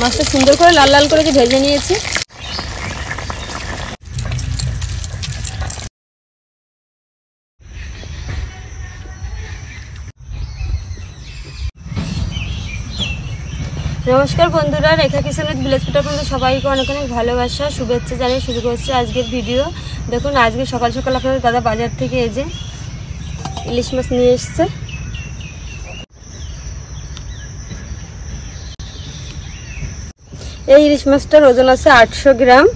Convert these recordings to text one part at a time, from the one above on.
মাছটা সুন্দর করে লাল লাল করে ভেজে নিয়েছি। নমস্কার বন্ধুরা, রেখা কিচেন উইথ ভিলেজ ফুড আপনাদের সবাইকে অনেক অনেক ভালোবাসা শুভেচ্ছা জানিয়ে শুরু করছি আজকের ভিডিও। দেখুন আজকে সকাল সকাল আপনাদের দাদা বাজার থেকে এই যে ইলিশ মাছ নিয়ে এসছে। এই ইলিশ মাছটার ওজন আছে 800 গ্রাম।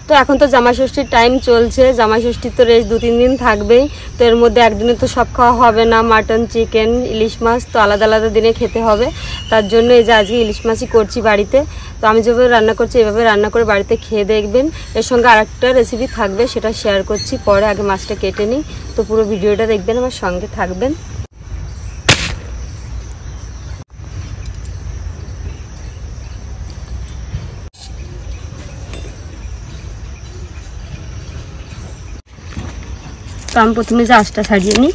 তো এখন তো জামাই ষষ্ঠীর টাইম চলছে, জামাই ষষ্ঠীর তো রেস্ট 2-3 দিন থাকবেই। তো এর মধ্যে একদিনে তো সব খাওয়া হবে না, মাটন চিকেন ইলিশ মাছ তো আলাদা আলাদা দিনে খেতে হবে। তার জন্য এই যে আজকে ইলিশ মাছই করছি বাড়িতে। তো আমি যেভাবে রান্না করছি এভাবে রান্না করে বাড়িতে খেয়ে দেখবেন। এর সঙ্গে আরেকটা রেসিপি থাকবে, সেটা শেয়ার করছি পরে। আগে মাছটা কেটে নিই, তো পুরো ভিডিওটা দেখবেন, আমার সঙ্গে থাকবেন। তো আমি প্রথমে যে আঁশটা ছাড়িয়ে নিই।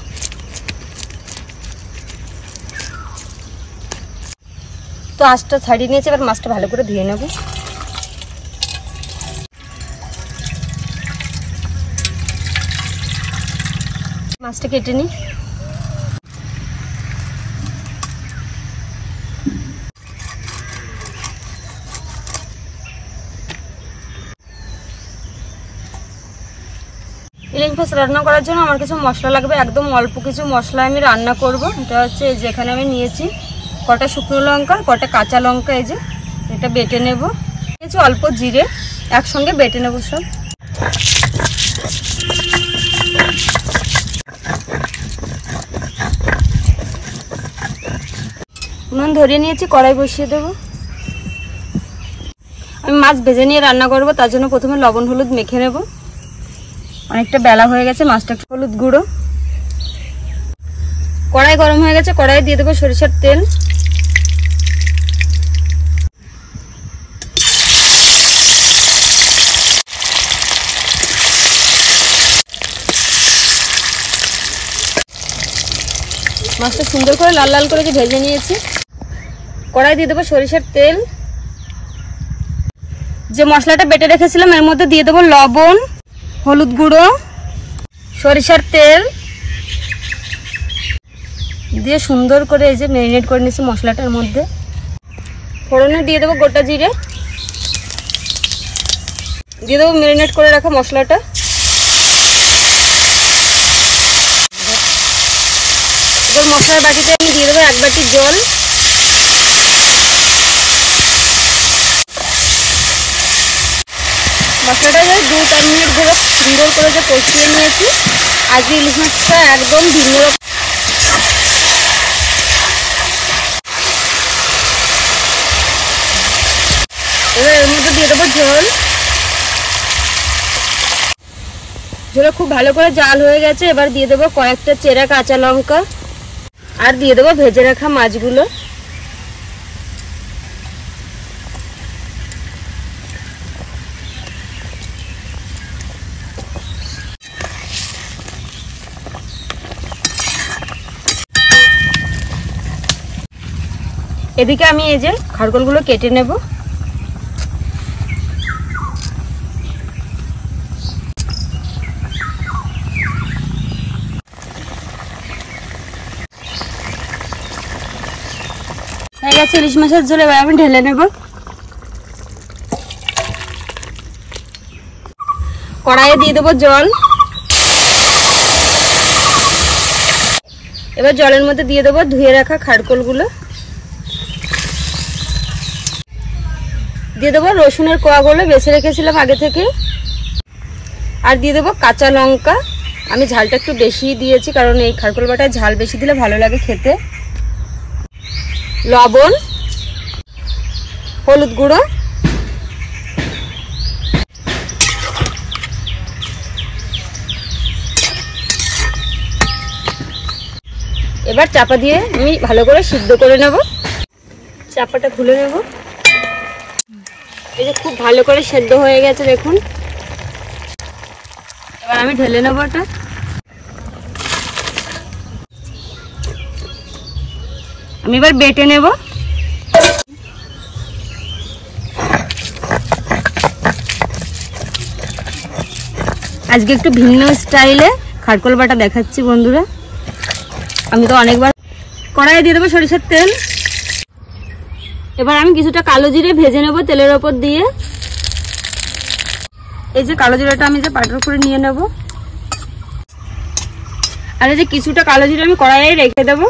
তো আঁশটা ছাড়িয়ে নিয়েছি, এবার মাছটা ভালো করে ধুয়ে নেব। মাছটা কেটে নিই। ইলিশ মাছ রান্না করার জন্য আমার কিছু মশলা লাগবে, একদম অল্প কিছু মশলা আমি রান্না করব। এটা হচ্ছে এই যে এখানে আমি নিয়েছি কটা শুকনো লঙ্কা, কটা কাঁচা লঙ্কা, এই যে এটা বেটে নেব। নিয়েছি অল্প জিরে, একসঙ্গে বেটে নেব সব। নুন ধরিয়ে নিয়েছি, কড়াই বসিয়ে দেব। আমি মাছ ভেজে নিয়ে রান্না করব, তার জন্য প্রথমে লবণ হলুদ মেখে নেব। অনেকটা বেলা হয়ে গেছে, মাছটা হলুদ গুঁড়ো। কড়াই গরম হয়ে গেছে, কড়াই দিয়ে দেবো সরিষার তেল। মাছটা সুন্দর করে লাল লাল করে ভেজে নিয়েছি। কড়াই দিয়ে দেবো সরিষার তেল। যে মশলাটা বেটে রেখেছিলাম এর মধ্যে দিয়ে দেবো লবণ, হলুদ গুঁড়ো, সরিষার তেল দিয়ে সুন্দর করে এই যে ম্যারিনেট করে নিয়েছি মশলাটার মধ্যে। ফোড়নে দিয়ে দেবো গোটা জিরে, দিয়ে দেবো ম্যারিনেট করে রাখা মশলাটা। এবার মশলার বাটিতে আমি দিয়ে দেবো 1 বাটি জল। মশলাটা 2-4 মিনিট ধরে সুন্দর করে যে কষিয়ে নিয়েছি। আজকে ইলিশ মাছটা একদম ভিন্ন রকম। এবার এর মধ্যে দিয়ে দেবো ঝোল। ঝোলে খুব ভালো করে জাল হয়ে গেছে। এবার দিয়ে দেবো কয়েকটা চেরা কাঁচা লঙ্কা, আর দিয়ে দেবো ভেজে রাখা মাছগুলো। এদিকে আমি এই যে খারকোলগুলো কেটে নেব। হয়ে গেছে ইলিশ মাছের ঝোল, এবার আমি ঢেলে নেব। কড়াইয়ে দিয়ে দেবো জল। এবার জলের মধ্যে দিয়ে দেবো ধুয়ে রাখা খারকোলগুলো। দিয়ে দেবো রসুনের কোয়াগুলো বেছে রেখেছিলাম আগে থেকে। আর দিয়ে দেবো কাঁচা লঙ্কা। আমি ঝালটা একটু বেশি দিয়েছি, কারণ এই খারকোল বাটায় ঝাল বেশি দিলে ভালো লাগে খেতে। লবণ, হলুদ গুঁড়ো, এবার চাপা দিয়ে আমি ভালো করে সিদ্ধ করে নেব। চাপাটা খুলে নেব। এই যে খুব ভালো করে সেদ্ধ হয়ে গেছে দেখুন। এবার আমি ঢেলে নেব এটা। আমি এবার বেটে নেব। আজকে একটু ভিন্ন স্টাইলে খারকোল বাটা দেখাচ্ছি বন্ধুরা। আমি তো অনেকবার কড়াইয়ে দিয়ে দেবো সরিষার তেল। এবার আমি কিছুটা কালো জিরে ভেজে নেব তেলের ওপর দিয়ে। এই যে কালো জিরাটা আমি যে পাউডার করে নিয়ে নেব, আর এই যে কিছুটা কালো জিরে আমি কড়াইয়ে রেখে দেবো।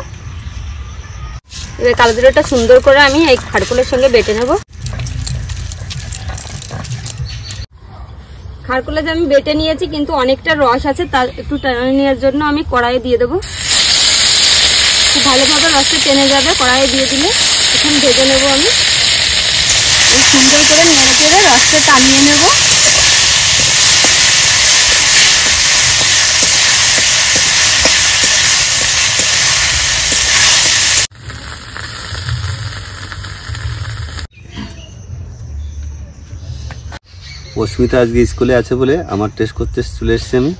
এবার কালো জিরাটা সুন্দর করে আমি এই খারকোলের সঙ্গে বেটে নেব। খারকোলে যে আমি বেটে নিয়েছি কিন্তু অনেকটা রস আছে, তার একটু টেনে নেওয়ার জন্য আমি কড়াইয়ে দিয়ে দেবো। খুব ভালোভাবে রসটা টেনে যাবে কড়াইয়ে দিয়ে দিলে। এখন ভেজে নেব আমি সুন্দর করে নেড়ে চেড়ে রসটা টানিয়ে নেব। অস্মিতা আজকে স্কুলে আছে বলে আমার টেস্ট করতে চলে এসেছি আমি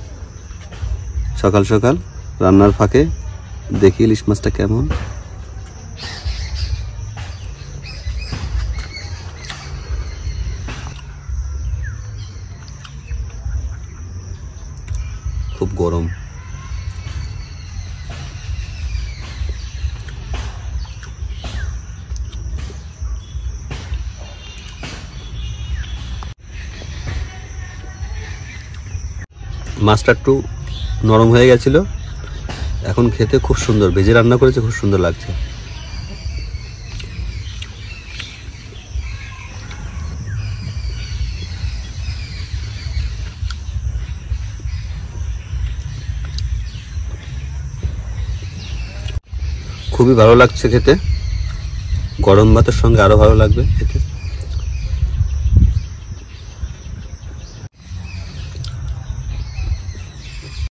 সকাল সকাল রান্নার ফাঁকে। দেখি ইলিশ মাছটা কেমন। খুব গরম। মাছটা একটু নরম হয়ে গেছিল, এখন খেতে খুব সুন্দর। ভেজে রান্না করেছে, খুব সুন্দর লাগছে। খুবই ভালো লাগছে খেতে। গরম ভাতের সঙ্গে আরো ভালো লাগবে খেতে।